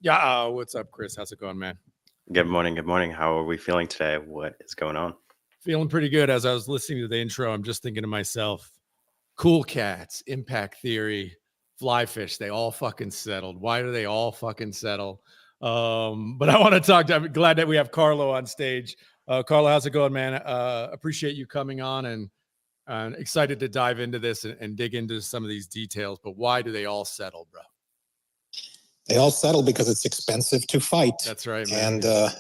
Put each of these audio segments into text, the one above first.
Yeah, what's up, Chris? How's it going, man? Good morning. Good morning. How are we feeling today? What is going on? Feeling pretty good. As I was listening to the intro, I'm just thinking to myself, cool cats, impact theory, fly fish, they all fucking settled. Why do they all fucking settle? But I want to talk to, I'm glad that we have Carlo on stage. Carlo, how's it going, man? Appreciate you coming on and excited to dive into this and dig into some of these details. But why do they all settle, bro? They all settle because it's expensive to fight. That's right, man. And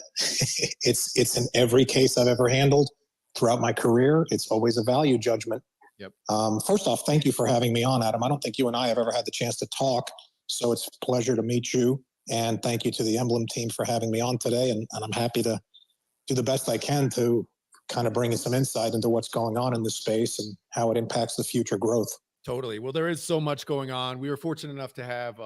it's in every case I've ever handled throughout my career. It's always a value judgment. Yep. First off, thank you for having me on, Adam. I don't think you and I have ever had the chance to talk, so it's a pleasure to meet you. And thank you to the Emblem team for having me on today. And I'm happy to do the best I can to kind of bring you some insight into what's going on in this space and how it impacts the future growth. Totally. Well, there is so much going on. We were fortunate enough to have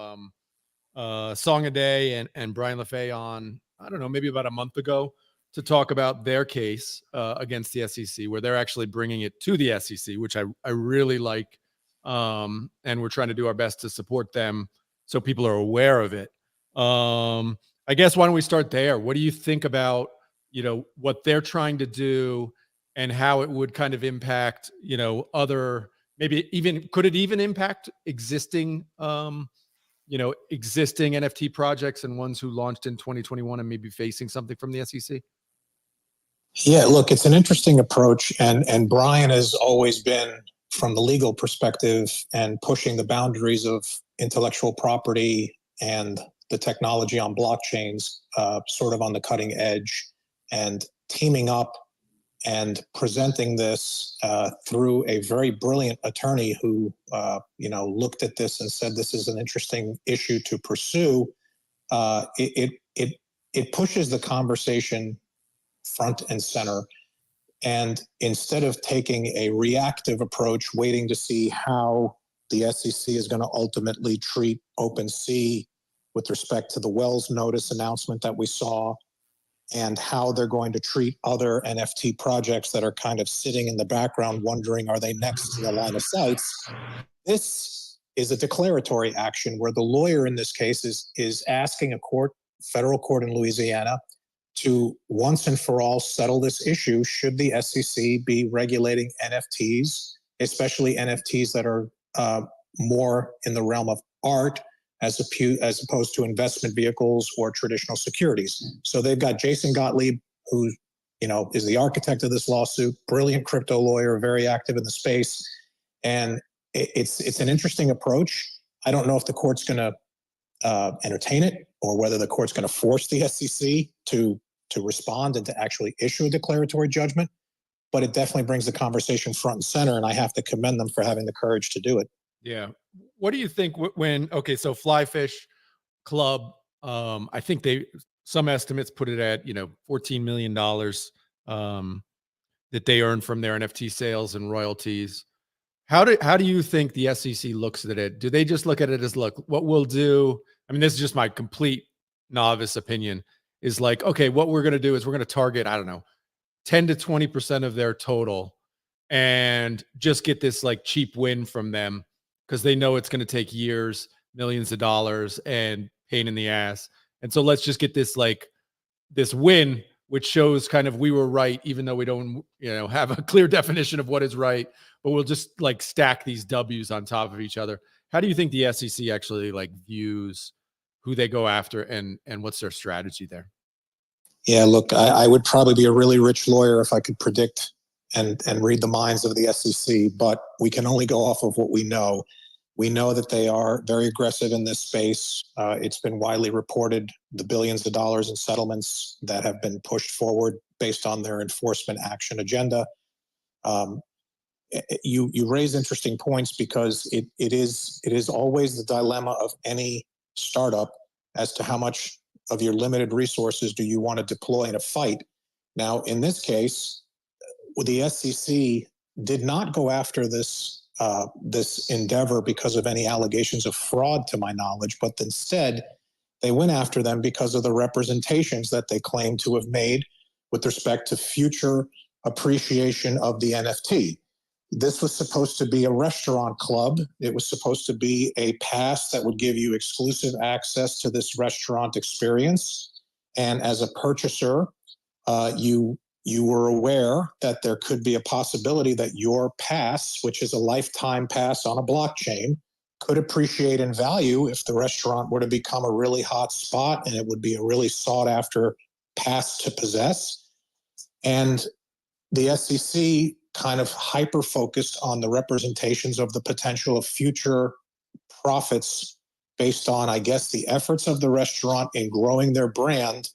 Song a Day and Brian LaFay on, I don't know, maybe about a month ago to talk about their case against the SEC, where they're actually bringing it to the SEC, which I really like. And we're trying to do our best to support them so people are aware of it. I guess why don't we start there? What do you think about, what they're trying to do and how it would kind of impact, other, maybe even, could it even impact existing, existing NFT projects and ones who launched in 2021 and maybe facing something from the SEC? Yeah, look, it's an interesting approach. And Brian has always been, from the legal perspective, and pushing the boundaries of intellectual property and the technology on blockchains, sort of on the cutting edge, and teaming up and presenting this through a very brilliant attorney who, looked at this and said, this is an interesting issue to pursue. It pushes the conversation front and center. And instead of taking a reactive approach, waiting to see how the SEC is going to ultimately treat OpenSea with respect to the Wells notice announcement that we saw, and how they're going to treat other NFT projects that are kind of sitting in the background wondering, are they next to the line of sights? This is a declaratory action where the lawyer in this case is asking a federal court in Louisiana to once and for all settle this issue. Should the SEC be regulating NFTs, especially NFTs that are more in the realm of art, as opposed to investment vehicles or traditional securities? So they've got Jason Gottlieb, who is the architect of this lawsuit, brilliant crypto lawyer, very active in the space, and it's an interesting approach. I don't know if the court's going to entertain it, or whether the court's going to force the SEC to respond and to actually issue a declaratory judgment. But it definitely brings the conversation front and center, and I have to commend them for having the courage to do it. Yeah. What do you think so Flyfish Club, I think some estimates put it at, $14 million that they earned from their NFT sales and royalties. How do you think the SEC looks at it? Do they just look at it as, look, what we'll do? I mean, this is just my complete novice opinion, is like, okay, what we're going to do is we're going to target, I don't know, 10 to 20% of their total and just get this like cheap win from them, because they know it's going to take years, millions of dollars, and pain in the ass. And so let's just get this win, which shows kind of we were right, even though we don't, have a clear definition of what is right, but we'll just like stack these W's on top of each other. How do you think the SEC actually views who they go after and what's their strategy there? Yeah, look, I would probably be a really rich lawyer if I could predict and read the minds of the SEC, but we can only go off of what we know. We know that they are very aggressive in this space. It's been widely reported, the billions of dollars in settlements that have been pushed forward based on their enforcement action agenda. You raise interesting points, because it is always the dilemma of any startup as to how much of your limited resources do you want to deploy in a fight. Now, in this case, the SEC did not go after this endeavor because of any allegations of fraud, to my knowledge, but instead they went after them because of the representations that they claim to have made with respect to future appreciation of the NFT. this was supposed to be a restaurant club. It was supposed to be a pass that would give you exclusive access to this restaurant experience. And as a purchaser, you were aware that there could be a possibility that your pass, which is a lifetime pass on a blockchain, could appreciate in value if the restaurant were to become a really hot spot, and it would be a really sought after pass to possess. And the SEC kind of hyper focused on the representations of the potential of future profits based on, I guess, the efforts of the restaurant in growing their brand,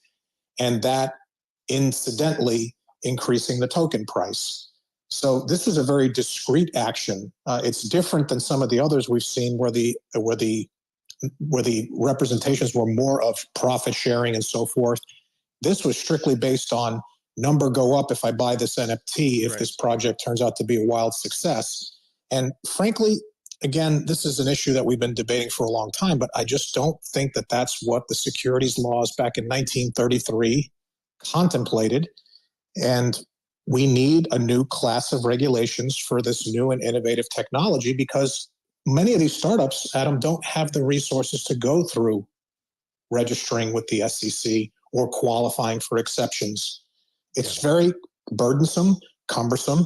and that incidentally increasing the token price. So this was a very discrete action. It's different than some of the others we've seen where the representations were more of profit sharing and so forth. This was strictly based on number go up if I buy this NFT, if this project turns out to be a wild success. And frankly, again, this is an issue that we've been debating for a long time, but I just don't think that that's what the securities laws back in 1933 contemplated. And we need a new class of regulations for this new and innovative technology, because many of these startups, Adam, don't have the resources to go through registering with the SEC or qualifying for exceptions. It's very burdensome, cumbersome,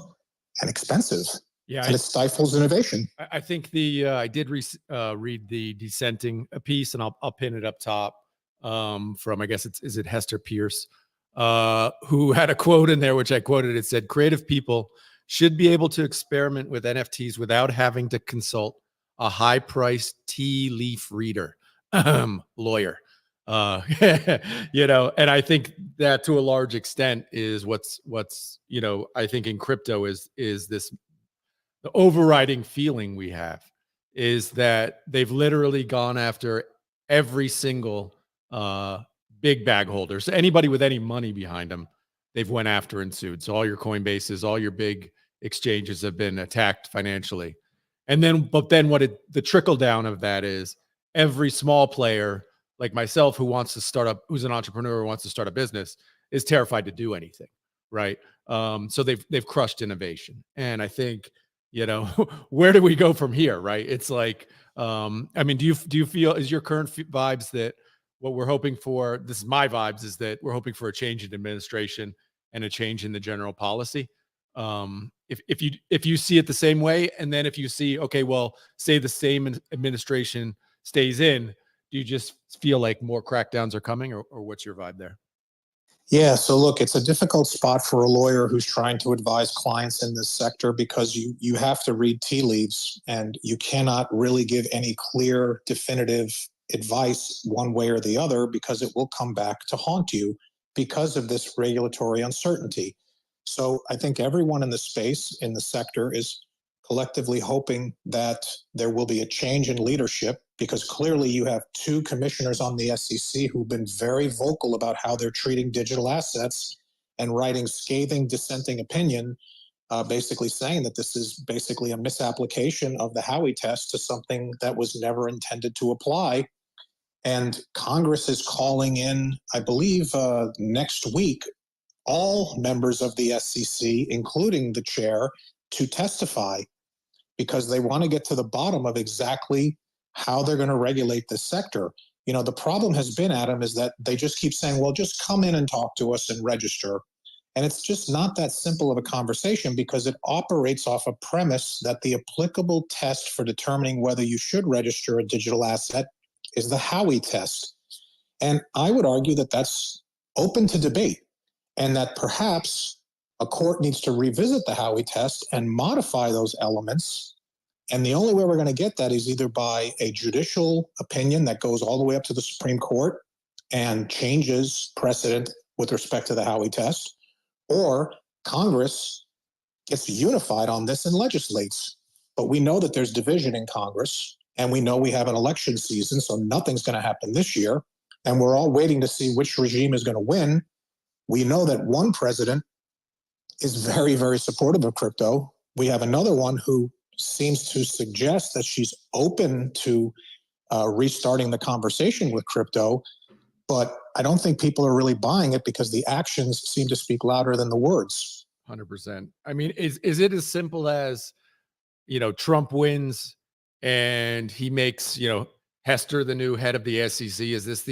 and expensive. Yeah, and it stifles innovation. I think I did read the dissenting piece, and I'll pin it up top from, I guess is it Hester Pierce, who had a quote in there, which I quoted. It said, "Creative people should be able to experiment with NFTs without having to consult a high-priced tea leaf reader, lawyer." And I think that to a large extent is what's I think in crypto is this, the overriding feeling we have is that they've literally gone after every single big bag holder. So anybody with any money behind them, they've went after and sued. So all your Coinbases, all your big exchanges have been attacked financially. And then, the trickle down of that is every small player like myself who wants to start up, who's an entrepreneur who wants to start a business, is terrified to do anything. Right. So they've crushed innovation. And I think, where do we go from here? Right. It's like, do you feel, is your current vibes that what we're hoping for, this is my vibes, is that we're hoping for a change in administration and a change in the general policy? If you see it the same way, and then if you see, okay, well, say the same administration stays in, do you just feel like more crackdowns are coming, or what's your vibe there? Yeah, so look, it's a difficult spot for a lawyer who's trying to advise clients in this sector, because you have to read tea leaves, and you cannot really give any clear, definitive advice one way or the other, because it will come back to haunt you because of this regulatory uncertainty. So I think everyone in the space, in the sector, is collectively hoping that there will be a change in leadership, because clearly you have two commissioners on the SEC who've been very vocal about how they're treating digital assets and writing scathing dissenting opinion, basically saying that this is basically a misapplication of the Howey test to something that was never intended to apply. And Congress is calling in, I believe, next week, all members of the SEC, including the chair, to testify, because they want to get to the bottom of exactly how they're going to regulate this sector. The problem has been, Adam, is that they just keep saying, well, just come in and talk to us and register. And it's just not that simple of a conversation, because it operates off a premise that the applicable test for determining whether you should register a digital asset is the Howey test. And I would argue that that's open to debate, and that perhaps a court needs to revisit the Howey test and modify those elements. And the only way we're going to get that is either by a judicial opinion that goes all the way up to the Supreme Court and changes precedent with respect to the Howey test, or Congress gets unified on this and legislates. But we know that there's division in Congress, and we know we have an election season, so nothing's going to happen this year. And we're all waiting to see which regime is going to win. We know that one president is very, very supportive of crypto. We have another one who seems to suggest that she's open to restarting the conversation with crypto, but I don't think people are really buying it, because the actions seem to speak louder than the words. 100%. Is it as simple as, Trump wins and he makes, Hester the new head of the SEC? Is this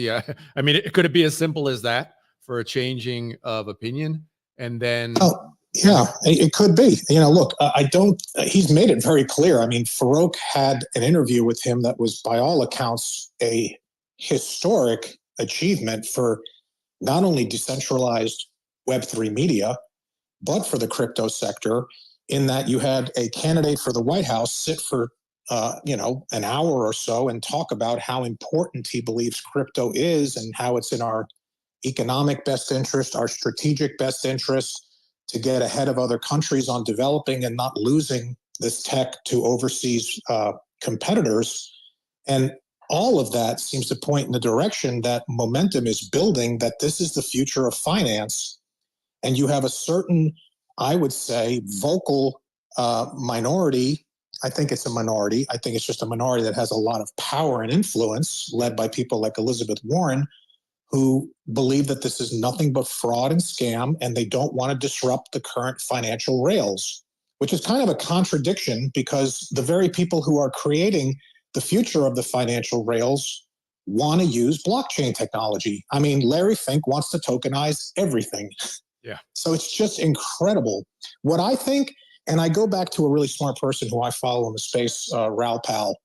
I mean, could it be as simple as that for a changing of opinion? And then, Oh, yeah, it could be. Look, I don't, he's made it very clear. I mean, Farouk had an interview with him that was, by all accounts, a historic achievement for not only decentralized Web3 media, but for the crypto sector, in that you had a candidate for the White House sit for an hour or so and talk about how important he believes crypto is and how it's in our economic best interest, our strategic best interest, to get ahead of other countries on developing and not losing this tech to overseas competitors. And all of that seems to point in the direction that momentum is building, that this is the future of finance. And you have a certain, I would say, vocal minority. I think it's a minority. I think it's just a minority that has a lot of power and influence, led by people like Elizabeth Warren, who believe that this is nothing but fraud and scam, and they don't want to disrupt the current financial rails, which is kind of a contradiction, because the very people who are creating the future of the financial rails want to use blockchain technology. I mean, Larry Fink wants to tokenize everything. Yeah. So it's just incredible. What I think, and I go back to a really smart person who I follow in the space, Raoul Pal.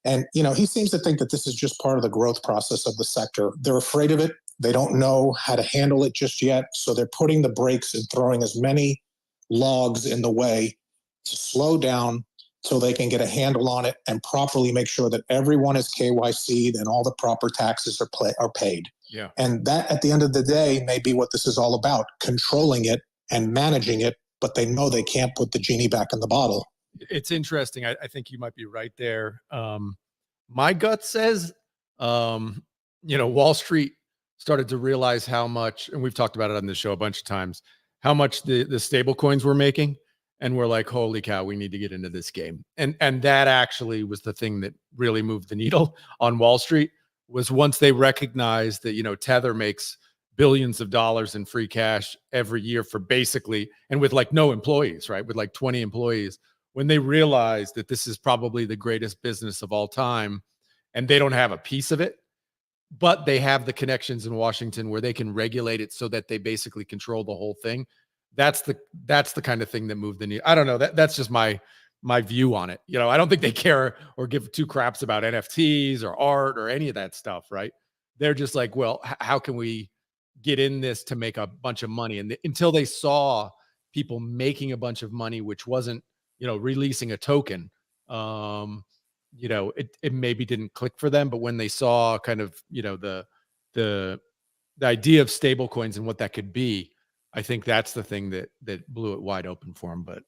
And, he seems to think that this is just part of the growth process of the sector. They're afraid of it. They don't know how to handle it just yet. So they're putting the brakes and throwing as many logs in the way to slow down so they can get a handle on it and properly make sure that everyone is KYC'd and all the proper taxes are paid. Yeah. And that, at the end of the day, may be what this is all about, controlling it and managing it, but they know they can't put the genie back in the bottle. It's interesting. I think you might be right there. My gut says, Wall Street started to realize how much, and we've talked about it on this show a bunch of times, how much the stable coins were making. And we're like, holy cow, we need to get into this game. And that actually was the thing that really moved the needle on Wall Street, was once they recognized that, Tether makes billions of dollars in free cash every year for basically, and with like no employees, right? With like 20 employees, when they realized that this is probably the greatest business of all time, and they don't have a piece of it, but they have the connections in Washington where they can regulate it so that they basically control the whole thing. That's the kind of thing that moved the needle. I don't know. That's just my view on it. I don't think they care or give two craps about NFTs or art or any of that stuff, right? They're just like, well, how can we get in this to make a bunch of money? And until they saw people making a bunch of money, which wasn't, releasing a token, it maybe didn't click for them. But when they saw kind of, the idea of stable coins and what that could be, I think that's the thing that blew it wide open for them. But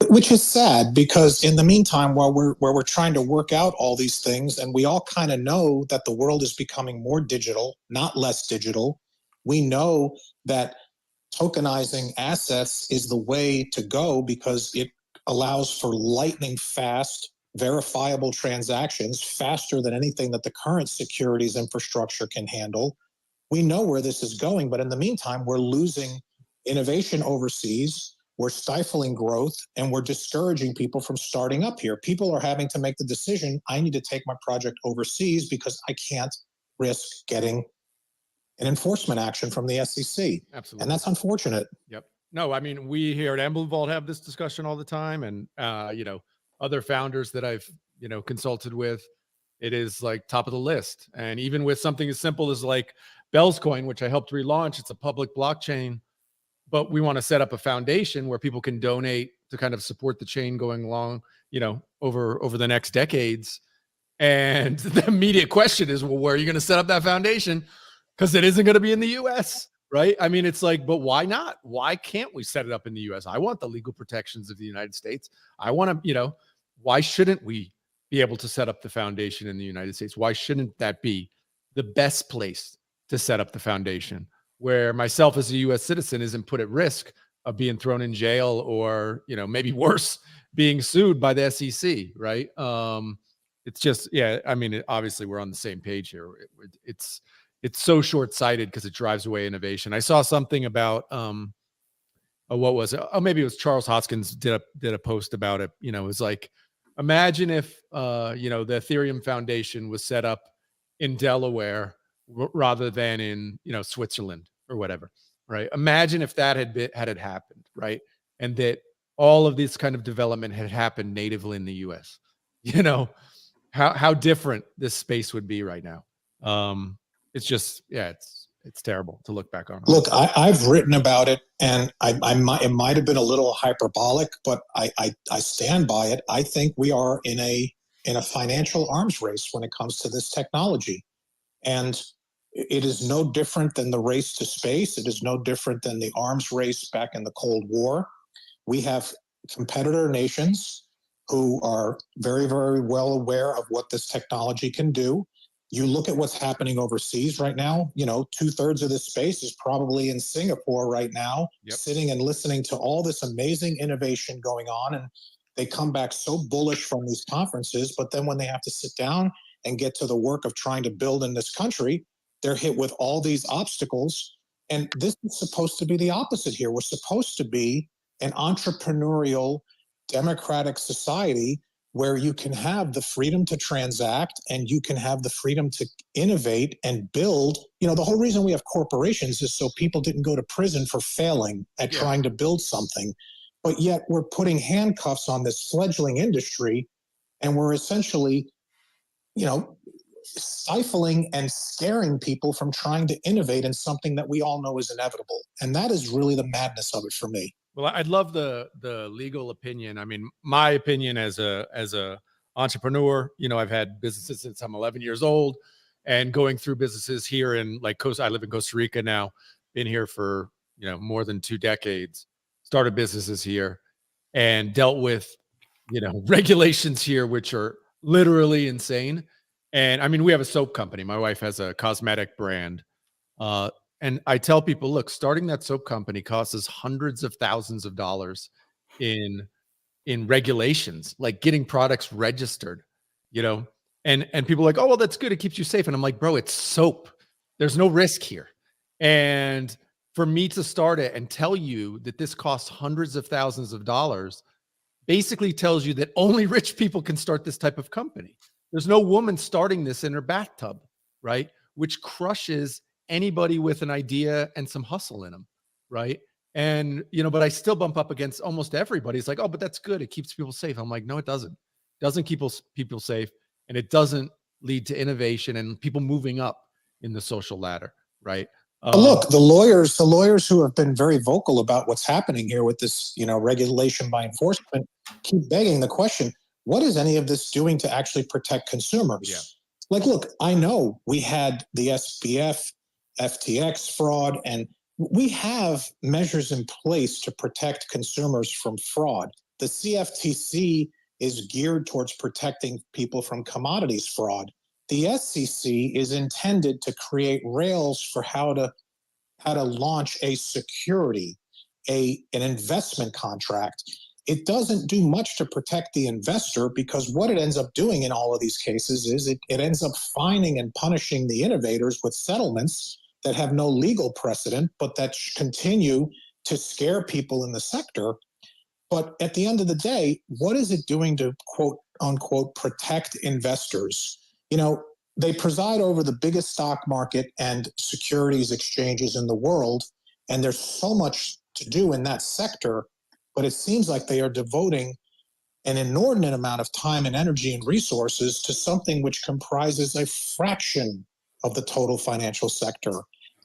which is sad, because in the meantime, while we're trying to work out all these things, and we all kind of know that the world is becoming more digital, not less digital, we know that tokenizing assets is the way to go, because it allows for lightning fast, verifiable transactions, faster than anything that the current securities infrastructure can handle. We know where this is going, but in the meantime, we're losing innovation overseas, we're stifling growth, and we're discouraging people from starting up here. People are having to make the decision, I need to take my project overseas because I can't risk getting an enforcement action from the SEC. Absolutely. And that's unfortunate. Yep. No, I mean, we here at Emblem Vault have this discussion all the time, and other founders that I've consulted with, it is like top of the list. And even with something as simple as like Bell's Coin, which I helped relaunch, it's a public blockchain, but we want to set up a foundation where people can donate to kind of support the chain going along, over the next decades. And the immediate question is, well, where are you going to set up that foundation? Because it isn't going to be in the US, right? I mean, it's like, but why not? Why can't we set it up in the US? I want the legal protections of the United States. I want to, why shouldn't we be able to set up the foundation in the United States? Why shouldn't that be the best place to set up the foundation, where myself as a US citizen isn't put at risk of being thrown in jail or, maybe worse, being sued by the SEC, right? It's just, yeah, I mean, obviously we're on the same page here. It's so short-sighted because it drives away innovation. I saw something about what was it? Oh, maybe it was Charles Hoskins did a post about it. You know, it was like, imagine if you know, the Ethereum Foundation was set up in Delaware rather than in, you know, Switzerland or whatever, right? Imagine if that had it happened, right? And that all of this kind of development had happened natively in the US. You know, how different this space would be right now. It's just, yeah, it's terrible to look back on. Look, I've written about it, and it might have been a little hyperbolic, but I stand by it. I think we are in a financial arms race when it comes to this technology, and it is no different than the race to space. It is no different than the arms race back in the Cold War. We have competitor nations who are very, very well aware of what this technology can do. You look at what's happening overseas right now, you know, 2/3 of this space is probably in Singapore right now, sitting and listening to all this amazing innovation going on. And they come back so bullish from these conferences, but then when they have to sit down and get to the work of trying to build in this country, they're hit with all these obstacles. And this is supposed to be the opposite here. We're supposed to be an entrepreneurial, democratic society where you can have the freedom to transact and you can have the freedom to innovate and build. You know, the whole reason we have corporations is so people didn't go to prison for failing at trying to build something. But yet we're putting handcuffs on this fledgling industry, and we're essentially, you know, stifling and scaring people from trying to innovate in something that we all know is inevitable. And that is really the madness of it for me. Well, I'd love the legal opinion. I mean, my opinion as a entrepreneur, you know, I've had businesses since I'm 11 years old, and going through businesses here in like I live in Costa Rica now, been here for, you know, more than 2 decades, started businesses here and dealt with, you know, regulations here, which are literally insane. And I mean, we have a soap company. My wife has a cosmetic brand. And I tell people, look, starting that soap company costs us hundreds of thousands of dollars in regulations, like getting products registered, you know, and people are like, oh, well, that's good. It keeps you safe. And I'm like, bro, it's soap. There's no risk here. And for me to start it and tell you that this costs hundreds of thousands of dollars basically tells you that only rich people can start this type of company. There's no woman starting this in her bathtub, right? Which crushes anybody with an idea and some hustle in them, right? And, you know, but I still bump up against almost everybody. It's like, oh, but that's good. It keeps people safe. I'm like, no, it doesn't. It doesn't keep people safe, and it doesn't lead to innovation and people moving up in the social ladder, right? Look, the lawyers who have been very vocal about what's happening here with this, you know, regulation by enforcement keep begging the question, what is any of this doing to actually protect consumers? Yeah. Like, look, I know we had the SPF, FTX fraud, and we have measures in place to protect consumers from fraud. The CFTC is geared towards protecting people from commodities fraud. The SEC is intended to create rails for how to launch a security, an investment contract. It doesn't do much to protect the investor, because what it ends up doing in all of these cases is it ends up fining and punishing the innovators with settlements that have no legal precedent, but that continue to scare people in the sector. But at the end of the day, what is it doing to quote unquote protect investors? You know, they preside over the biggest stock market and securities exchanges in the world, and there's so much to do in that sector, but it seems like they are devoting an inordinate amount of time and energy and resources to something which comprises a fraction of the total financial sector.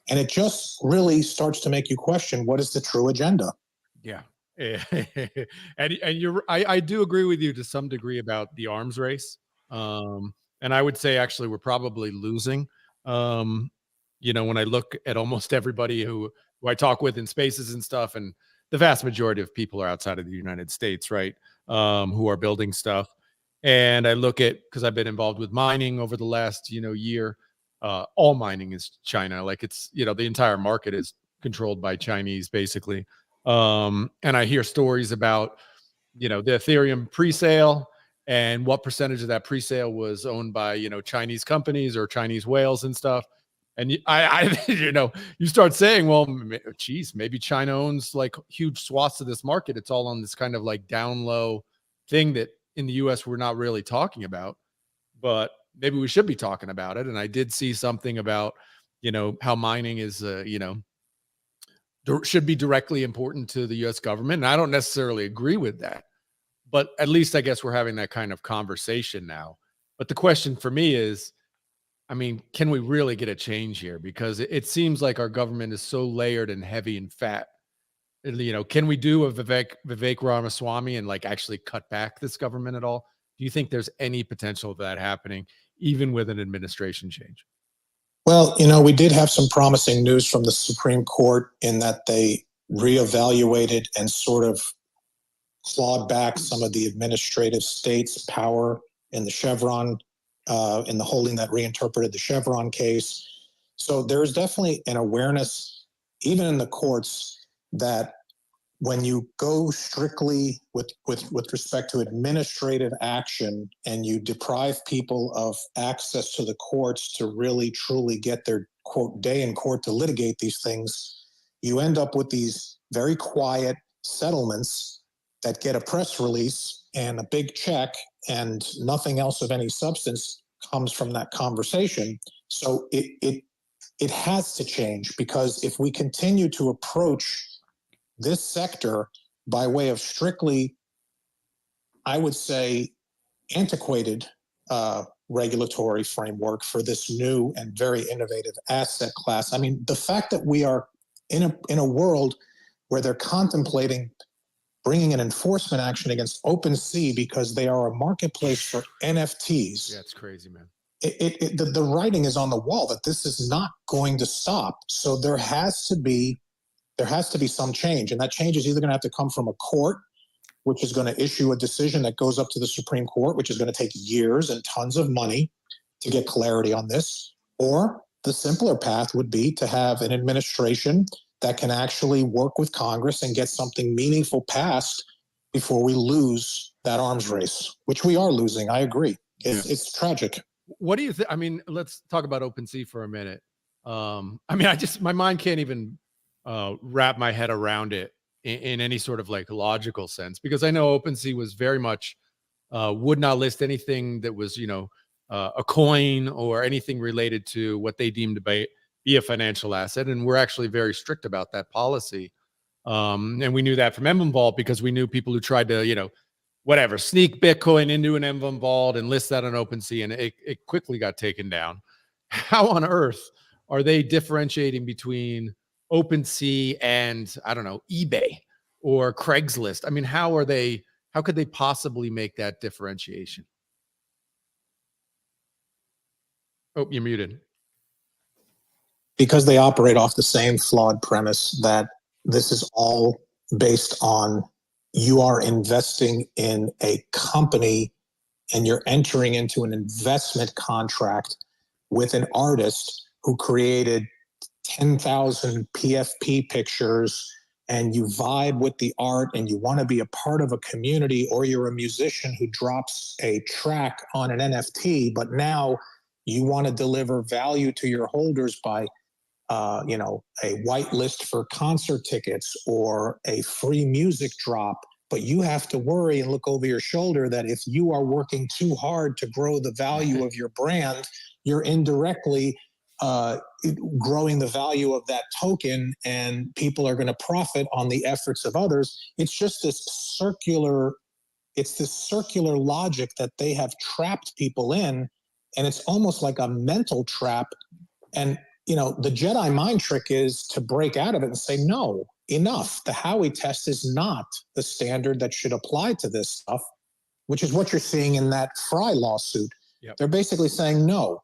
And it just really starts to make you question, what is the true agenda? Yeah. and I do agree with you to some degree about the arms race. And I would say actually we're probably losing. You know, when I look at almost everybody who I talk with in spaces and stuff, and the vast majority of people are outside of the United States, right? Who are building stuff. And I look at, because I've been involved with mining over the last, you know, year, all mining is China. Like, it's, you know, the entire market is controlled by Chinese basically. And I hear stories about, you know, the Ethereum pre-sale and what percentage of that pre-sale was owned by, you know, Chinese companies or Chinese whales and stuff. And you start saying, well, geez, maybe China owns like huge swaths of this market. It's all on this kind of like down low thing that in the US we're not really talking about, but maybe we should be talking about it. And I did see something about, how mining is, should be directly important to the US government. And I don't necessarily agree with that, but at least I guess we're having that kind of conversation now. But the question for me is, I mean, can we really get a change here? Because it seems like our government is so layered and heavy and fat. Can we do a Vivek Ramaswamy and like actually cut back this government at all? Do you think there's any potential of that happening, even with an administration change? Well, we did have some promising news from the Supreme Court in that they reevaluated and sort of clawed back some of the administrative states' power in the Chevron, in the holding that reinterpreted the Chevron case. So there's definitely an awareness, even in the courts, that when you go strictly with respect to administrative action and you deprive people of access to the courts to really truly get their quote day in court to litigate these things, you end up with these very quiet settlements that get a press release and a big check, and nothing else of any substance comes from that conversation. So it has to change, because if we continue to approach this sector by way of strictly, I would say, antiquated regulatory framework for this new and very innovative asset class. I mean, the fact that we are in a world where they're contemplating bringing an enforcement action against OpenSea because they are a marketplace for NFTs. Yeah, it's crazy, man. The writing is on the wall that this is not going to stop. So there has to be some change, and that change is either going to have to come from a court, which is going to issue a decision that goes up to the Supreme Court, which is going to take years and tons of money to get clarity on this, or the simpler path would be to have an administration that can actually work with Congress and get something meaningful passed before we lose that arms race, which we are losing. I agree. It's tragic. What do you think? I mean, let's talk about OpenSea for a minute. I mean, my mind can't even wrap my head around it in any sort of like logical sense, because I know OpenSea was very much would not list anything that was, a coin or anything related to what they deemed to be a financial asset. And we're actually very strict about that policy. And we knew that from Emblem Vault, because we knew people who tried to, sneak Bitcoin into an Emblem Vault and list that on OpenSea, and it quickly got taken down. How on earth are they differentiating between OpenSea and, I don't know, eBay or Craigslist? I mean, how could they possibly make that differentiation? Oh, you're muted. Because they operate off the same flawed premise that this is all based on you are investing in a company and you're entering into an investment contract with an artist who created 10,000 PFP pictures, and you vibe with the art and you want to be a part of a community, or you're a musician who drops a track on an NFT, but now you want to deliver value to your holders by a white list for concert tickets or a free music drop. But you have to worry and look over your shoulder that if you are working too hard to grow the value of your brand, you're indirectly growing the value of that token, and people are going to profit on the efforts of others. It's just this circular logic that they have trapped people in, and it's almost like a mental trap. And the Jedi mind trick is to break out of it and say, no, enough. The Howey test is not the standard that should apply to this stuff, which is what you're seeing in that Fry lawsuit. Yep. They're basically saying, no,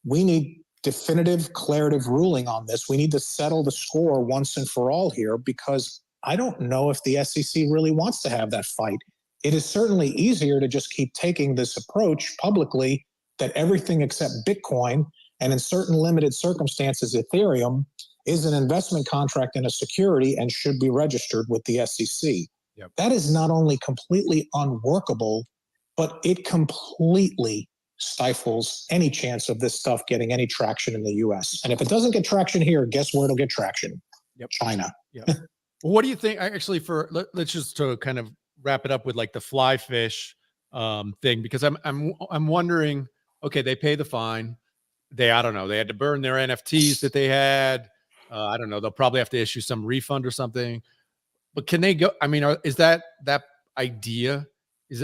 we need definitive, declarative ruling on this. We need to settle the score once and for all here, because I don't know if the SEC really wants to have that fight. It is certainly easier to just keep taking this approach publicly that everything except Bitcoin, and in certain limited circumstances, Ethereum, is an investment contract and a security and should be registered with the SEC. Yep. That is not only completely unworkable, but it completely stifles any chance of this stuff getting any traction in the US. And if it doesn't get traction here, guess where it'll get traction? Yep. China. Yep. Well, what do you think actually let's just to kind of wrap it up with like the fly fish thing, because I'm wondering, okay, they pay the fine. I don't know, they had to burn their NFTs that they had. I don't know, they'll probably have to issue some refund or something. But can they go? I mean, is that idea?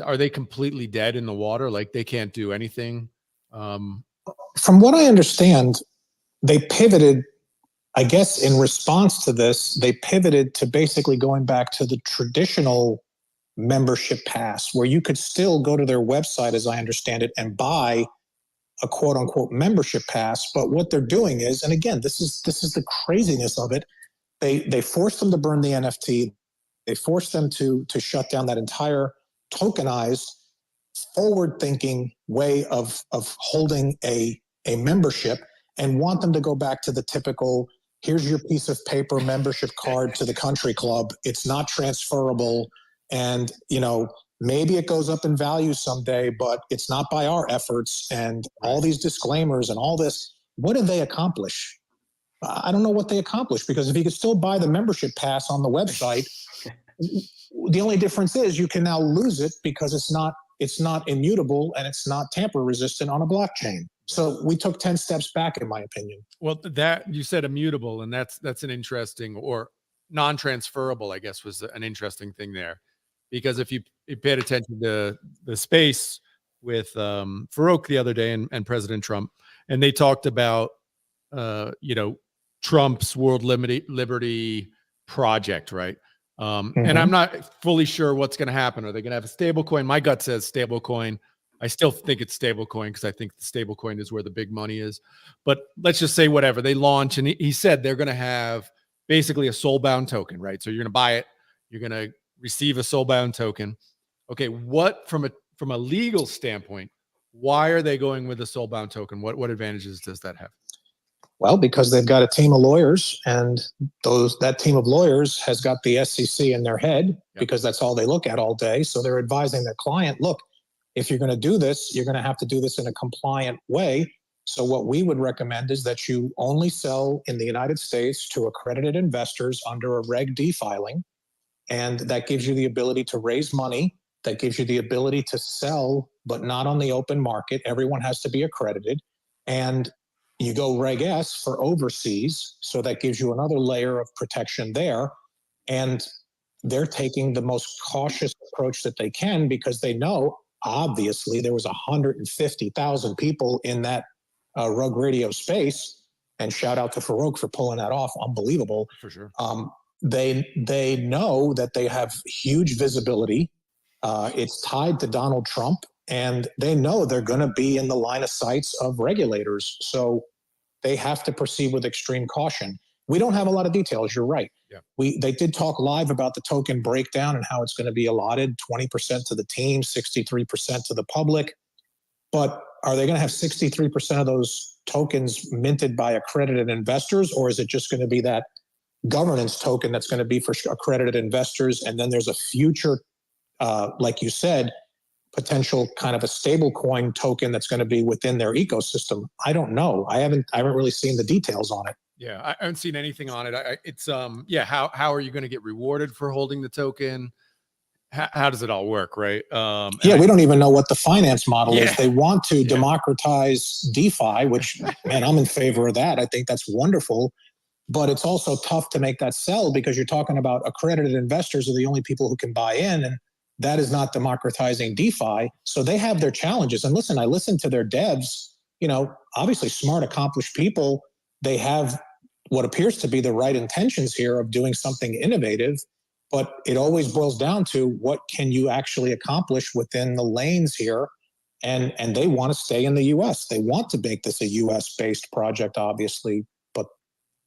Are they completely dead in the water? Like they can't do anything? From what I understand, they pivoted, I guess, in response to this, they pivoted to basically going back to the traditional membership pass, where you could still go to their website, as I understand it, and buy a quote unquote membership pass. But what they're doing is, and again, this is the craziness of it. They forced them to burn the NFT. They forced them to shut down that entire tokenized, forward-thinking way of holding a membership, and want them to go back to the typical, here's your piece of paper membership card to the country club. It's not transferable. And, maybe it goes up in value someday, but it's not by our efforts, and all these disclaimers and all this. What did they accomplish? I don't know what they accomplished, because if you could still buy the membership pass on the website, the only difference is you can now lose it because it's not immutable and it's not tamper resistant on a blockchain. So we took 10 steps back, in my opinion. Well, that you said immutable, and that's an interesting, or non-transferable, I guess, was an interesting thing there. Because if you paid attention to the space with Farouk the other day and President Trump, and they talked about Trump's World Liberty Project, right? And I'm not fully sure what's going to happen. Are they going to have a stable coin? My gut says stable coin. I still think it's stable coin because I think the stable coin is where the big money is. But let's just say whatever they launch, and he said they're going to have basically a soul-bound token, right? So you're going to buy it, you're going to receive a soul-bound token. Okay, what from a legal standpoint, why are they going with a soul-bound token? What advantages does that have? Well, because they've got a team of lawyers, and that team of lawyers has got the SEC in their head, because that's all they look at all day. So they're advising their client, look, if you're going to do this, you're going to have to do this in a compliant way. So what we would recommend is that you only sell in the United States to accredited investors under a Reg D filing. And that gives you the ability to raise money. That gives you the ability to sell, but not on the open market. Everyone has to be accredited. And you go Reg S for overseas. So that gives you another layer of protection there. And they're taking the most cautious approach that they can, because they know, obviously, there was 150,000 people in that Rug Radio space. And shout out to Farouk for pulling that off. Unbelievable. For sure. They know that they have huge visibility. It's tied to Donald Trump, and they know they're going to be in the line of sights of regulators. So they have to proceed with extreme caution. We don't have a lot of details. You're right. Yeah. They did talk live about the token breakdown and how it's going to be allotted 20% to the team, 63% to the public. But are they going to have 63% of those tokens minted by accredited investors, or is it just going to be that governance token that's going to be for accredited investors? And then there's a future, like you said, potential kind of a stable coin token that's going to be within their ecosystem. I don't know. I haven't really seen the details on it. Yeah, I haven't seen anything on it. It's how are you going to get rewarded for holding the token? How does it all work, right? We don't even know what the finance model is. They want to democratize DeFi, which, man, I'm in favor of that. I think that's wonderful. But it's also tough to make that sell, because you're talking about accredited investors are the only people who can buy in, and that is not democratizing DeFi. So they have their challenges. And listen, I listened to their devs, obviously smart, accomplished people. They have what appears to be the right intentions here of doing something innovative, but it always boils down to what can you actually accomplish within the lanes here. And they want to stay in the US. They want to make this a US based project, obviously, but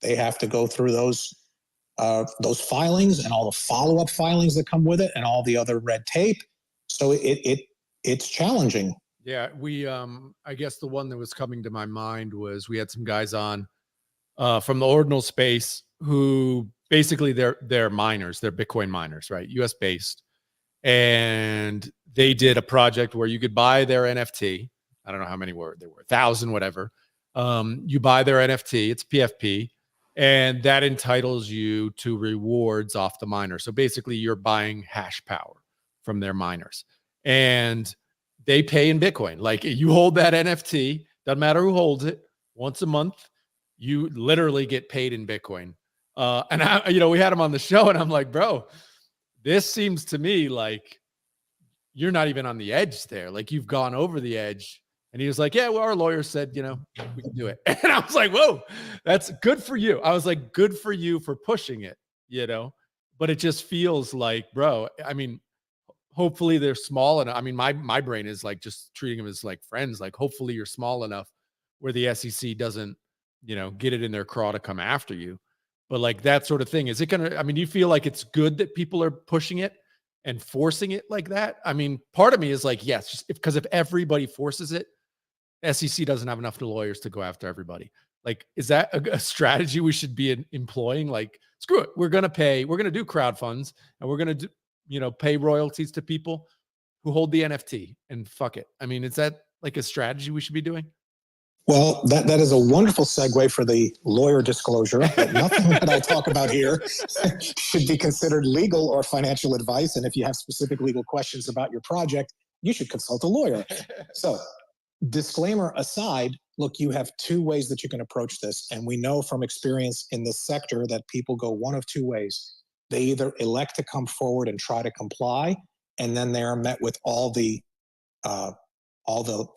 they have to go through those filings and all the follow-up filings that come with it and all the other red tape. So it's challenging. Yeah, I guess the one that was coming to my mind was we had some guys on from the ordinal space who basically they're miners, they're Bitcoin miners, right? US based. And they did a project where you could buy their NFT I don't know how many were there were 1,000, whatever. You buy their NFT, it's PFP, and that entitles you to rewards off the miner. So basically, you're buying hash power from their miners, and they pay in Bitcoin. Like you hold that NFT, doesn't matter who holds it. Once a month, you literally get paid in Bitcoin. And I, we had him on the show, and I'm like, bro, this seems to me like you're not even on the edge there. Like you've gone over the edge. And he was like, yeah, well, our lawyer said, we can do it. And I was like, whoa, that's good for you. I was like, good for you for pushing it, but it just feels like, bro, I mean, hopefully they're small. And I mean, my brain is like just treating them as like friends. Like, hopefully you're small enough where the SEC doesn't, get it in their craw to come after you. But like that sort of thing, is it going to, I mean, do you feel like it's good that people are pushing it and forcing it like that? I mean, part of me is like, yes, because if everybody forces it, SEC doesn't have enough lawyers to go after everybody. Like, is that a strategy we should be employing? Like, screw it. We're going to do crowd funds, and we're going to pay royalties to people who hold the NFT, and fuck it. I mean, is that like a strategy we should be doing? Well, that is a wonderful segue for the lawyer disclosure. But nothing that I talk about here should be considered legal or financial advice. And if you have specific legal questions about your project, you should consult a lawyer. So, disclaimer aside, look, you have two ways that you can approach this. And we know from experience in this sector that people go one of two ways. They either elect to come forward and try to comply, and then they are met with all the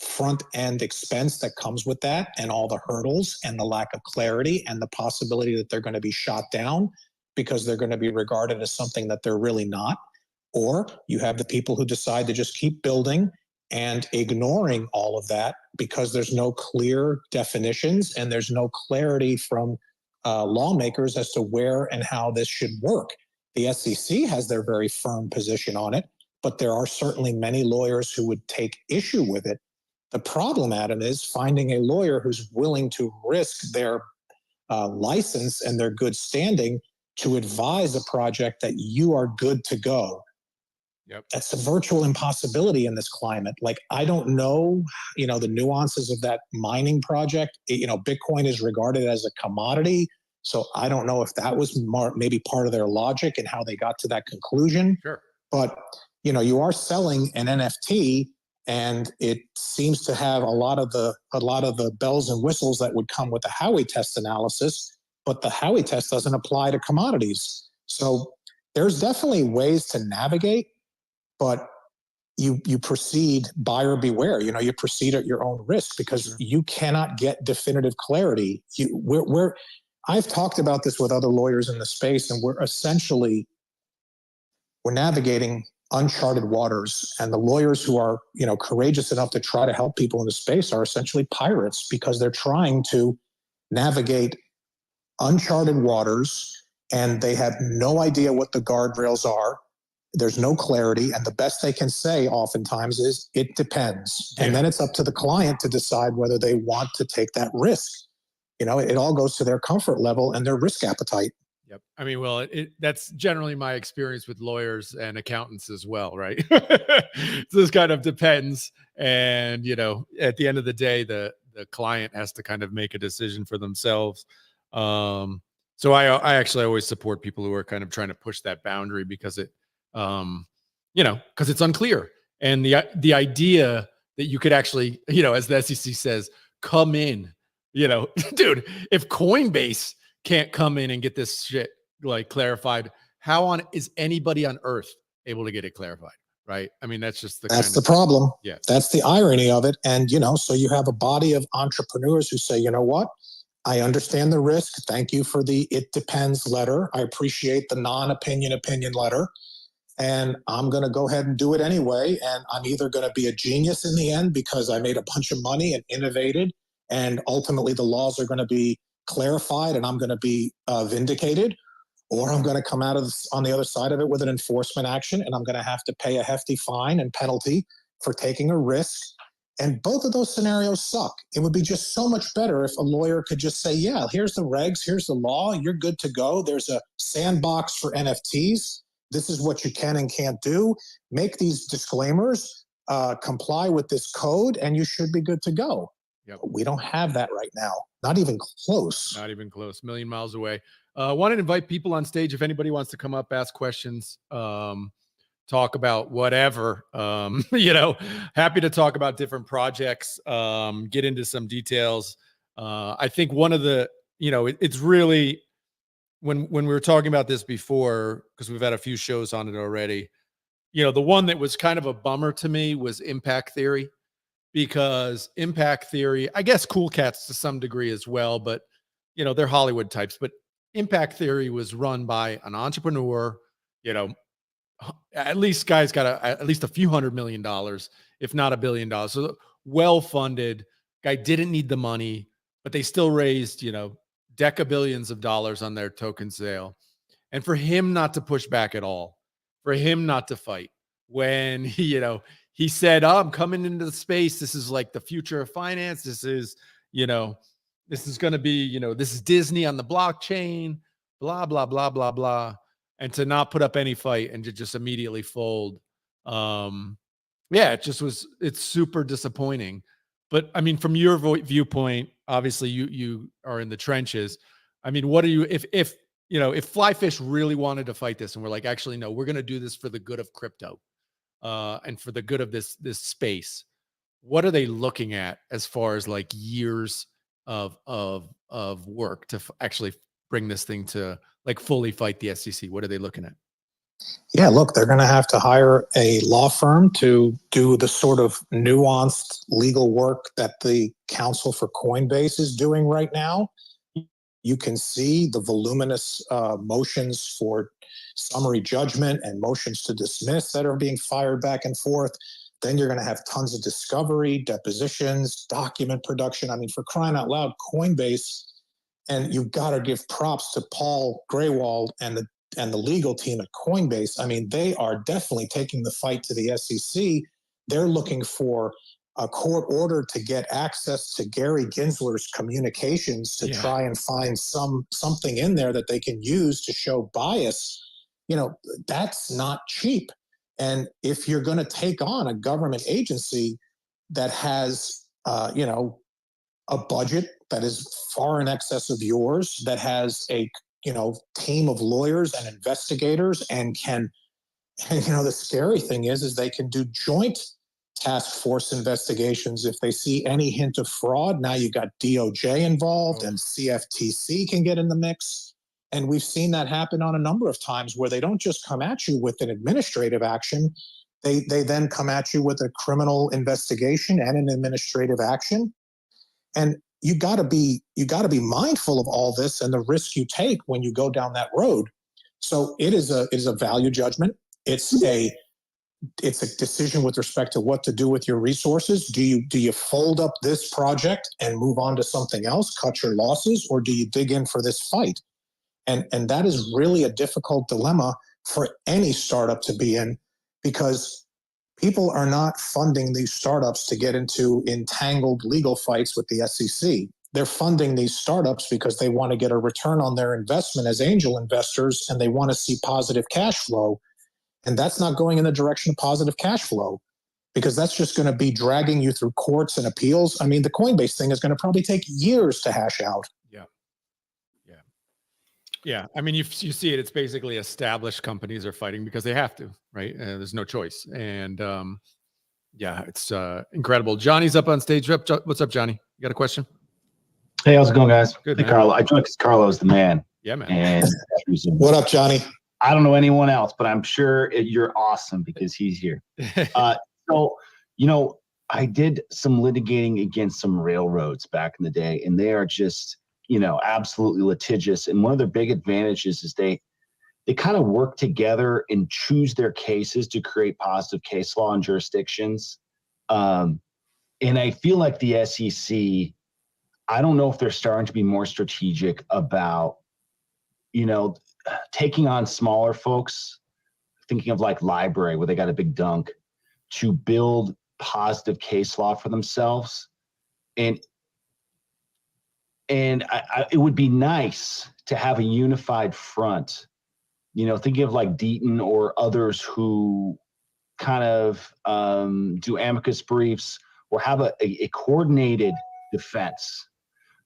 front end expense that comes with that, and all the hurdles and the lack of clarity and the possibility that they're going to be shot down because they're going to be regarded as something that they're really not. Or you have the people who decide to just keep building and ignoring all of that because there's no clear definitions and there's no clarity from lawmakers as to where and how this should work. The SEC has their very firm position on it, but there are certainly many lawyers who would take issue with it. The problem, Adam, is finding a lawyer who's willing to risk their license and their good standing to advise a project that you are good to go. Yep. That's a virtual impossibility in this climate. Like, I don't know, the nuances of that mining project. Bitcoin is regarded as a commodity. So I don't know if that was maybe part of their logic and how they got to that conclusion. Sure. But, you are selling an NFT, and it seems to have a lot of the bells and whistles that would come with the Howey test analysis, but the Howey test doesn't apply to commodities. So there's definitely ways to navigate, but you proceed buyer beware. You proceed at your own risk because you cannot get definitive clarity. I've talked about this with other lawyers in the space, and we're navigating uncharted waters, and the lawyers who are courageous enough to try to help people in the space are essentially pirates because they're trying to navigate uncharted waters, and they have no idea what the guardrails are. There's no clarity, and the best they can say oftentimes is it depends. And then it's up to the client to decide whether they want to take that risk. It all goes to their comfort level and their risk appetite. Yep. I mean, well, that's generally my experience with lawyers and accountants as well, right? So this kind of depends. And, at the end of the day, the client has to kind of make a decision for themselves. So I actually always support people who are kind of trying to push that boundary because because it's unclear. And the idea that you could actually, as the SEC says, come in, dude, if Coinbase can't come in and get this shit like clarified, how is anybody on earth able to get it clarified? Right. I mean, that's just the problem. Yeah. That's the irony of it. And, so you have a body of entrepreneurs who say, you know what? I understand the risk. Thank you for the it depends letter. I appreciate the opinion letter. And I'm going to go ahead and do it anyway. And I'm either going to be a genius in the end because I made a bunch of money and innovated, and ultimately the laws are going to be clarified and I'm going to be vindicated, or I'm going to come out on the other side of it with an enforcement action, and I'm going to have to pay a hefty fine and penalty for taking a risk. And both of those scenarios suck. It would be just so much better if a lawyer could just say, yeah, here's the regs, here's the law, you're good to go. There's a sandbox for NFTs. This is what you can and can't do. Make these disclaimers. comply with this code and you should be good to go. Yep. But we don't have that right now. Not even close. Not even close. A million miles away. Want to invite people on stage. If anybody wants to come up, ask questions, talk about whatever, happy to talk about different projects, get into some details. I think one of the, it's really, when we were talking about this before, because we've had a few shows on it already, the one that was kind of a bummer to me was impact theory, because impact theory, I guess Cool Cats to some degree as well, but they're Hollywood types, but impact theory was run by an entrepreneur, at least guy's got at least a few $100 million, if not $1 billion. So well-funded guy, didn't need the money, but they still raised, decabillions of dollars on their token sale. And for him not to push back at all, for him not to fight when he said, oh, I'm coming into the space. This is like the future of finance. This is, this is going to be, this is Disney on the blockchain, blah, blah, blah, blah, blah. And to not put up any fight and to just immediately fold. It's super disappointing. But I mean, from your viewpoint, obviously you are in the trenches. I mean, what are you, if Flyfish really wanted to fight this and we're like, actually, no, we're going to do this for the good of crypto, and for the good of this space, what are they looking at as far as like years of work to actually bring this thing to like fully fight the SEC? What are they looking at? Yeah, look, they're going to have to hire a law firm to do the sort of nuanced legal work that the counsel for Coinbase is doing right now. You can see the voluminous motions for summary judgment and motions to dismiss that are being fired back and forth. Then you're going to have tons of discovery, depositions, document production. I mean, for crying out loud, Coinbase, and you've got to give props to Paul Greywald and the legal team at Coinbase. I mean, they are definitely taking the fight to the SEC. They're looking for a court order to get access to Gary Gensler's communications to try and find something in there that they can use to show bias. That's not cheap. And if you're going to take on a government agency that has, a budget that is far in excess of yours, that has a team of lawyers and investigators, and the scary thing is they can do joint task force investigations if they see any hint of fraud. Now you got DOJ involved, and CFTC can get in the mix. And we've seen that happen on a number of times where they don't just come at you with an administrative action. They then come at you with a criminal investigation and an administrative action. And you got to be mindful of all this and the risk you take when you go down that road. So it is a value judgment. It's a decision with respect to what to do with your resources. Do you fold up this project and move on to something else, cut your losses, or do you dig in for this fight? And that is really a difficult dilemma for any startup to be in, because people are not funding these startups to get into entangled legal fights with the SEC. They're funding these startups because they want to get a return on their investment as angel investors, and they want to see positive cash flow. And that's not going in the direction of positive cash flow, because that's just going to be dragging you through courts and appeals. I mean, the Coinbase thing is going to probably take years to hash out. Yeah. I mean, you see it. It's basically established companies are fighting because they have to, right? There's no choice. And it's incredible. Johnny's up on stage. What's up, Johnny? You got a question? Hey, how's it going, guys? Good, hey, man. Carlo. I joined because Carlo's the man. Yeah, man. And what up, Johnny? I don't know anyone else, but I'm sure you're awesome because he's here. I did some litigating against some railroads back in the day, and they are just, absolutely litigious. And one of their big advantages is they kind of work together and choose their cases to create positive case law in jurisdictions. And I feel like the SEC, I don't know if they're starting to be more strategic about, taking on smaller folks, thinking of like Library, where they got a big dunk, to build positive case law for themselves. And it would be nice to have a unified front, thinking of like Deaton or others who kind of do amicus briefs or have a coordinated defense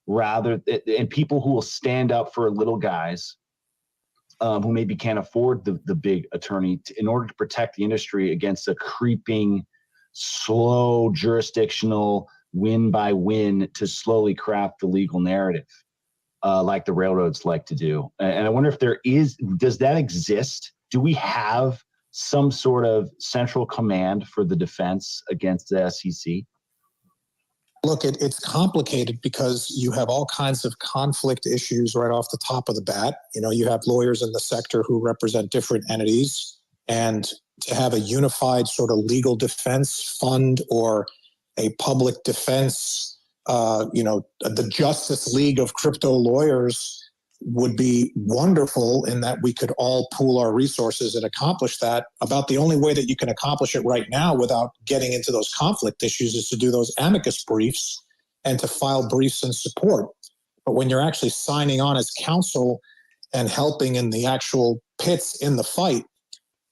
and people who will stand up for little guys who maybe can't afford the big attorney in order to protect the industry against a creeping, slow jurisdictional win by win to slowly craft the legal narrative, like the railroads like to do. And I wonder if does that exist? Do we have some sort of central command for the defense against the SEC? Look, it's complicated because you have all kinds of conflict issues right off the top of the bat. You have lawyers in the sector who represent different entities, and to have a unified sort of legal defense fund or a public defense, the Justice League of crypto lawyers would be wonderful in that we could all pool our resources and accomplish that. About the only way that you can accomplish it right now without getting into those conflict issues is to do those amicus briefs and to file briefs in support. But when you're actually signing on as counsel and helping in the actual pits in the fight,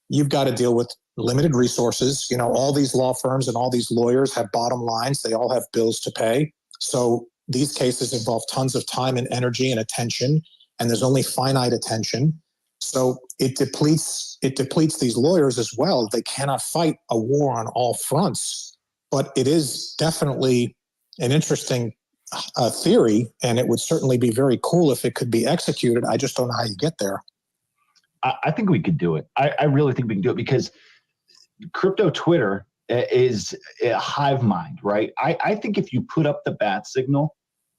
you've got to deal with limited resources. All these law firms and all these lawyers have bottom lines. They all have bills to pay. So these cases involve tons of time and energy and attention, and there's only finite attention. So it depletes these lawyers as well. They cannot fight a war on all fronts. But it is definitely an interesting theory, and it would certainly be very cool if it could be executed. I just don't know how you get there. I think we could do it. I really think we can do it because crypto Twitter is a hive mind, right? I think if you put up the bat signal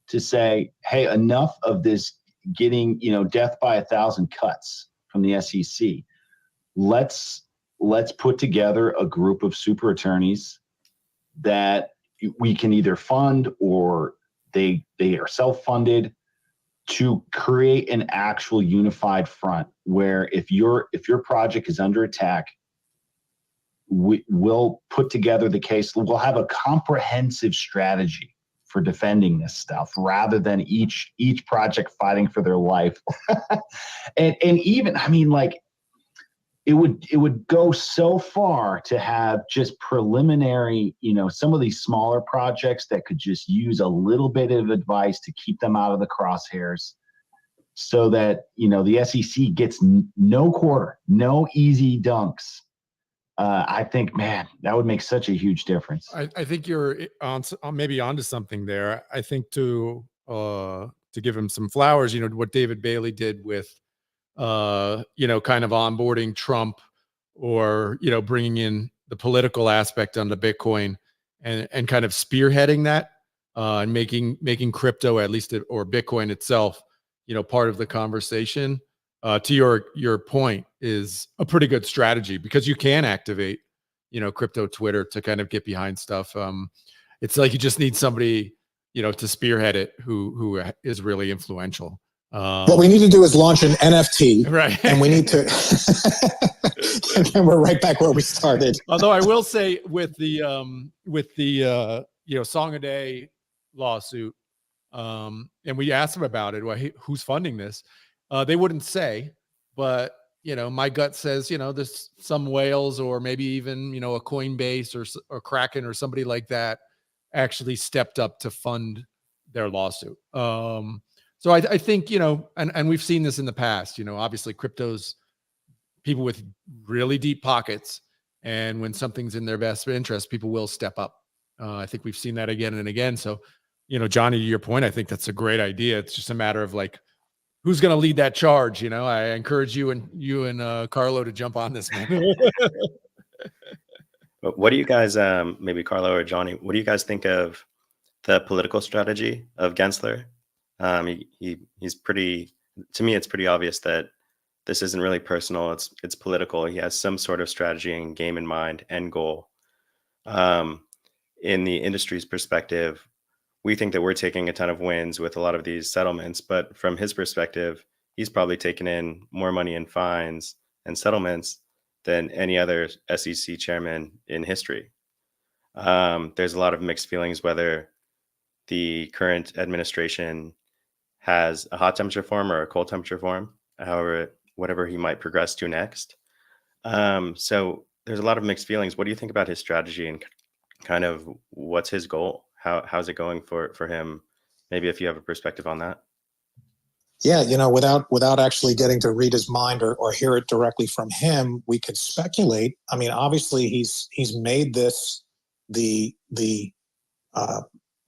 to say, hey, enough of this getting, death by 1,000 cuts from the SEC. Let's put together a group of super attorneys that we can either fund or they are self-funded to create an actual unified front where if your project is under attack, we'll put together the case. We'll have a comprehensive strategy for defending this stuff rather than each project fighting for their life. and even, it would go so far to have just preliminary, some of these smaller projects that could just use a little bit of advice to keep them out of the crosshairs so that, the SEC gets no quarter, no easy dunks. I think, man, that would make such a huge difference. I think you're maybe onto something there. I think to give him some flowers, what David Bailey did with, kind of onboarding Trump or, bringing in the political aspect onto Bitcoin and kind of spearheading that and making crypto, at least, or Bitcoin itself, part of the conversation. To your point, is a pretty good strategy because you can activate, crypto Twitter to kind of get behind stuff. It's like you just need somebody, to spearhead it who is really influential. What we need to do is launch an NFT, right? And we need to, and then we're right back where we started. Although I will say with the Song a Day lawsuit, and we asked them about it. Well, who's funding this? They wouldn't say, but my gut says, there's some whales or maybe even, a Coinbase or Kraken or somebody like that actually stepped up to fund their lawsuit. So I think, and we've seen this in the past, obviously crypto's people with really deep pockets. And when something's in their best interest, people will step up. I think we've seen that again and again. So, Johnny, to your point, I think that's a great idea. It's just a matter of who's going to lead that charge? I encourage you and Carlo to jump on this, man. What do you guys, maybe Carlo or Johnny, what do you guys think of the political strategy of Gensler? He's pretty, to me, it's pretty obvious that this isn't really personal. It's political. He has some sort of strategy and game in mind, end goal. In the industry's perspective, we think that we're taking a ton of wins with a lot of these settlements, but from his perspective, he's probably taken in more money in fines and settlements than any other SEC chairman in history. There's a lot of mixed feelings whether the current administration has a hot temperature form or a cold temperature form, whatever he might progress to next. So there's a lot of mixed feelings. What do you think about his strategy and kind of what's his goal? How's it going for him? Maybe if you have a perspective on that. Yeah, without actually getting to read his mind or hear it directly from him, we could speculate. I mean, obviously, he's made this the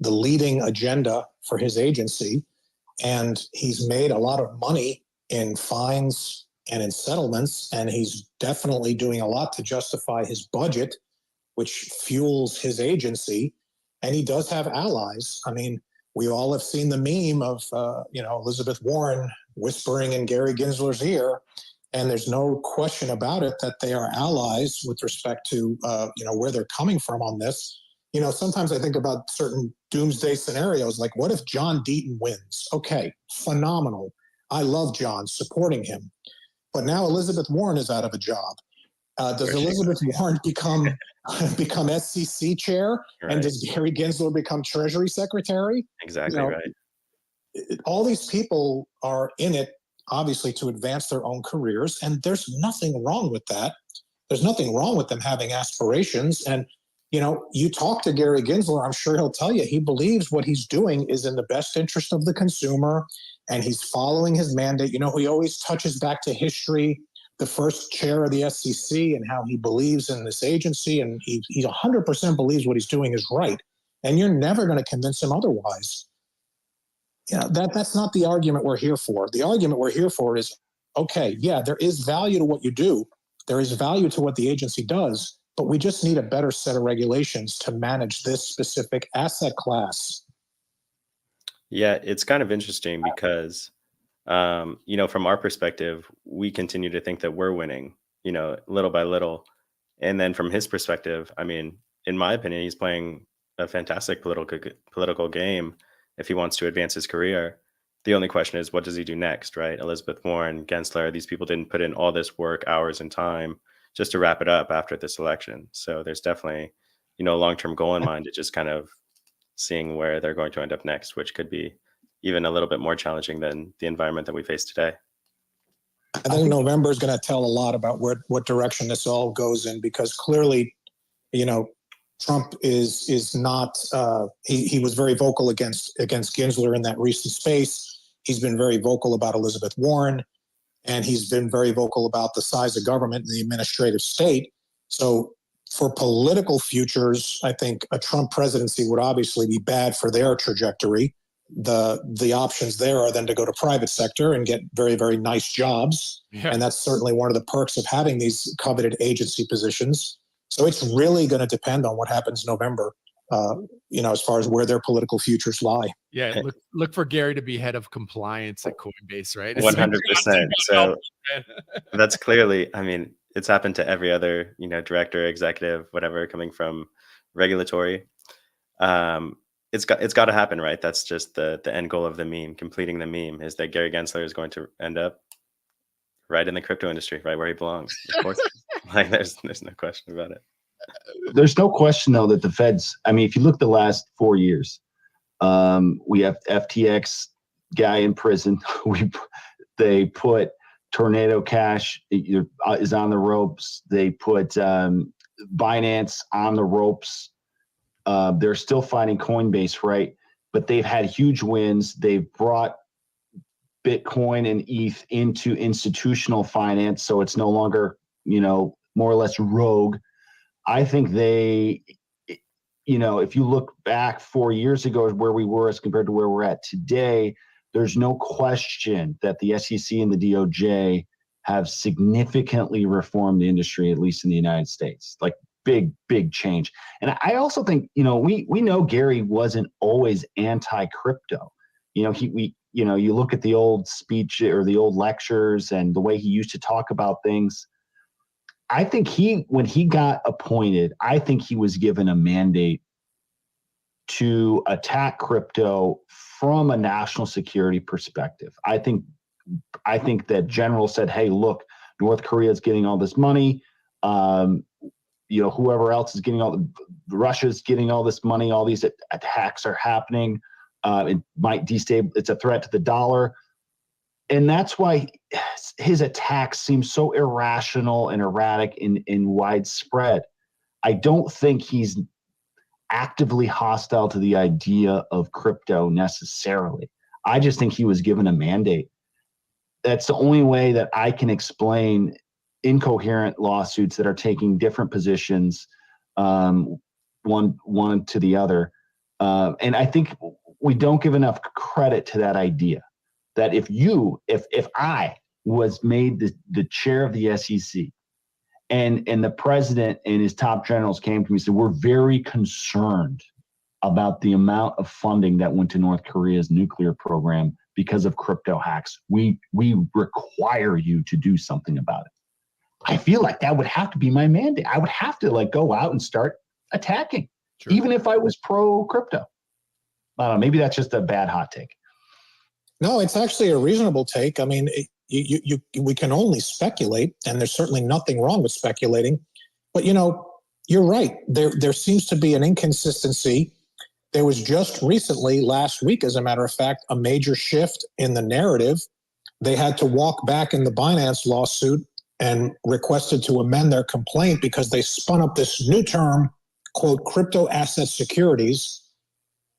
leading agenda for his agency, and he's made a lot of money in fines and in settlements, and he's definitely doing a lot to justify his budget, which fuels his agency. And he does have allies. I mean, we all have seen the meme of, Elizabeth Warren whispering in Gary Gensler's ear, and there's no question about it that they are allies with respect to, where they're coming from on this. Sometimes I think about certain doomsday scenarios, like what if John Deaton wins? Okay, phenomenal. I love John, supporting him. But now Elizabeth Warren is out of a job. Does Elizabeth Warren become SEC chair, Right. and does Gary Gensler become Treasury Secretary? Exactly right. All these people are in it, obviously, to advance their own careers, and there's nothing wrong with that. There's nothing wrong with them having aspirations. And you talk to Gary Gensler, I'm sure he'll tell you he believes what he's doing is in the best interest of the consumer, and he's following his mandate. He always touches back to history, the first chair of the SEC, and how he believes in this agency, and he 100% believes what he's doing is right. And you're never going to convince him otherwise. That's not the argument we're here for. The argument we're here for is, okay, yeah, there is value to what you do. There is value to what the agency does, but we just need a better set of regulations to manage this specific asset class. Yeah, it's kind of interesting because, from our perspective, we continue to think that we're winning, little by little. And then from his perspective, I mean, in my opinion, he's playing a fantastic political game if he wants to advance his career. The only question is, what does he do next, right? Elizabeth Warren, Gensler, these people didn't put in all this work, hours, and time just to wrap it up after this election. So there's definitely, a long-term goal in mind to just kind of seeing where they're going to end up next, which could be even a little bit more challenging than the environment that we face today. I think November is going to tell a lot about what direction this all goes in, because clearly, Trump is not. He was very vocal against Gensler in that recent space. He's been very vocal about Elizabeth Warren, and he's been very vocal about the size of government and the administrative state. So for political futures, I think a Trump presidency would obviously be bad for their trajectory. The options there are then to go to private sector and get very, very nice jobs. Yeah. And that's certainly one of the perks of having these coveted agency positions. So it's really going to depend on what happens in November, as far as where their political futures lie. Yeah, look for Gary to be head of compliance at Coinbase, right? 100%. So that's clearly, I mean, it's happened to every other, director, executive, whatever, coming from regulatory. It's got to happen, right? That's just the end goal of the meme. Completing the meme is that Gary Gensler is going to end up right in the crypto industry, right where he belongs. Of course, there's no question about it. There's no question though that the Feds. I mean, if you look at the last 4 years, we have FTX guy in prison. They put Tornado Cash is on the ropes. They put Binance on the ropes. They're still fighting Coinbase, right? But they've had huge wins. They've brought Bitcoin and ETH into institutional finance, so it's no longer, more or less rogue. I think they, if you look back 4 years ago where we were as compared to where we're at today, there's no question that the SEC and the DOJ have significantly reformed the industry, at least in the United States. Like big change. And I also think, we know Gary wasn't always anti-crypto. You look at the old speech or the old lectures and the way he used to talk about things. I think when he got appointed, I think he was given a mandate to attack crypto from a national security perspective. I think that general said, hey, look, North Korea is getting all this money. Whoever else is getting Russia's getting all this money, all these attacks are happening. It might it's a threat to the dollar. And that's why his attacks seem so irrational and erratic and widespread. I don't think he's actively hostile to the idea of crypto necessarily. I just think he was given a mandate. That's the only way that I can explain incoherent lawsuits that are taking different positions, one to the other. And I think we don't give enough credit to that idea that if I was made the chair of the SEC and the president and his top generals came to me and said, we're very concerned about the amount of funding that went to North Korea's nuclear program because of crypto hacks. We require you to do something about it. I feel like that would have to be my mandate. I would have to go out and start attacking, Sure. even if I was pro crypto. I don't know, maybe that's just a bad hot take. No, it's actually a reasonable take. I mean, we can only speculate, and there's certainly nothing wrong with speculating. But, you're right. There seems to be an inconsistency. There was just recently, last week, as a matter of fact, a major shift in the narrative. They had to walk back in the Binance lawsuit and requested to amend their complaint because they spun up this new term, quote, crypto asset securities.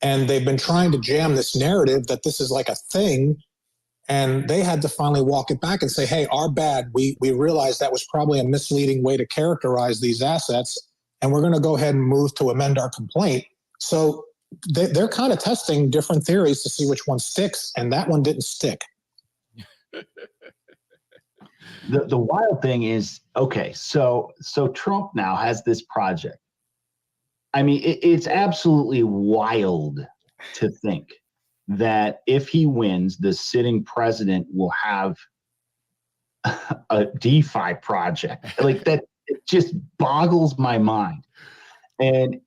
And they've been trying to jam this narrative that this is like a thing. And they had to finally walk it back and say, hey, our bad. We realized that was probably a misleading way to characterize these assets. And we're going to go ahead and move to amend our complaint. So they're kind of testing different theories to see which one sticks. And that one didn't stick. The wild thing is, okay, so Trump now has this project. I mean, it's absolutely wild to think that if he wins, the sitting president will have a DeFi project. Like that, it just boggles my mind. And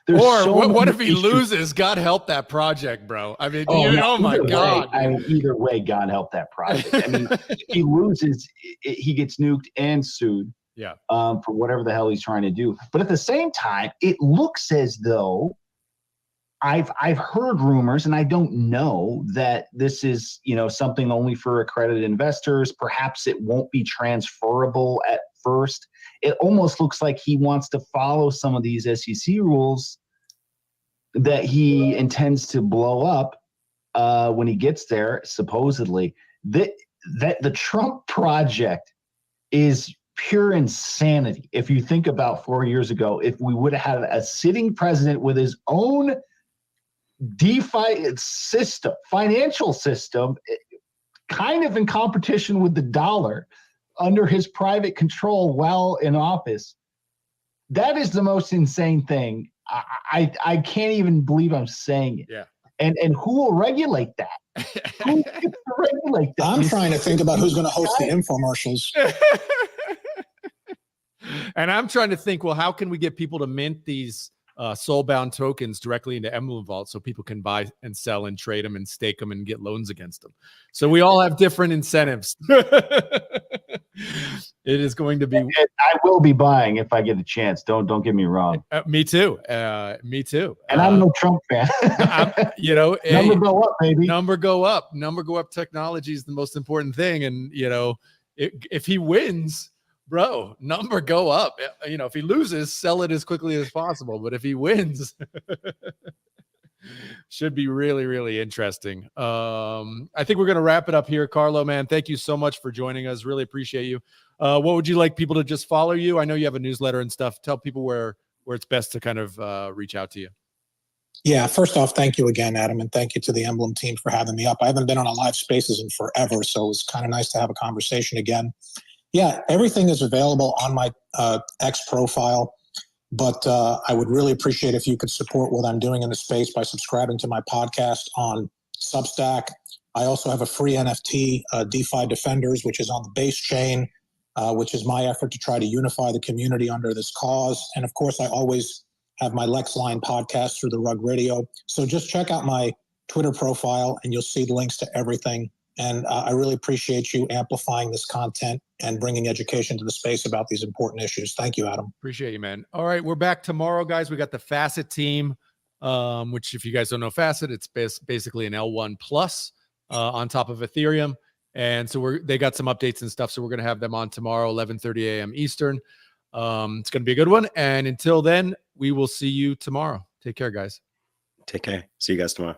what if he loses? God help that project, bro. I mean, oh my God. I mean, either way, God help that project. I mean, if he loses, he gets nuked and sued. Yeah. For whatever the hell he's trying to do. But at the same time, it looks as though I've heard rumors, and I don't know that this is, something only for accredited investors. Perhaps it won't be transferable at first. It almost looks like he wants to follow some of these SEC rules that he intends to blow up when he gets there, supposedly. That the Trump project is pure insanity. If you think about 4 years ago, if we would have had a sitting president with his own DeFi system, financial system, kind of in competition with the dollar under his private control while in office, that is the most insane thing. I can't even believe I'm saying it. Yeah. And who will regulate that? Who gets to regulate that? I'm trying to think about who's going to host the infomercials. And I'm trying to think, well, how can we get people to mint these soul-bound tokens directly into Emblem Vault so people can buy and sell and trade them and stake them and get loans against them? So we all have different incentives. It is going to be. I will be buying if I get a chance. Don't get me wrong. Me too. Me too. And I'm no Trump fan. Number go up, baby. Number go up. Number go up. Technology is the most important thing. And if he wins, bro, number go up. If he loses, sell it as quickly as possible. But if he wins, should be really, really interesting. I think we're going to wrap it up here. Carlo, man, thank you so much for joining us. Really appreciate you. What would you like people to just follow you? I know you have a newsletter and stuff. Tell people where it's best to kind of reach out to you. Yeah, first off, thank you again, Adam, and thank you to the Emblem team for having me up. I haven't been on a live spaces in forever, so it was kind of nice to have a conversation again. Yeah, everything is available on my X profile, but I would really appreciate if you could support what I'm doing in the space by subscribing to my podcast on Substack. I also have a free NFT, DeFi Defenders, which is on the base chain, which is my effort to try to unify the community under this cause. And of course, I always have my LexLine podcast through the Rug Radio. So just check out my Twitter profile and you'll see the links to everything. And I really appreciate you amplifying this content and bringing education to the space about these important issues. Thank you, Adam. Appreciate you, man. All right, we're back tomorrow, guys. We got the Facet team, which if you guys don't know Facet, it's basically an L1 plus on top of Ethereum. And so they got some updates and stuff. So we're going to have them on tomorrow, 11:30 a.m. Eastern. It's going to be a good one. And until then, we will see you tomorrow. Take care, guys. Take care. See you guys tomorrow.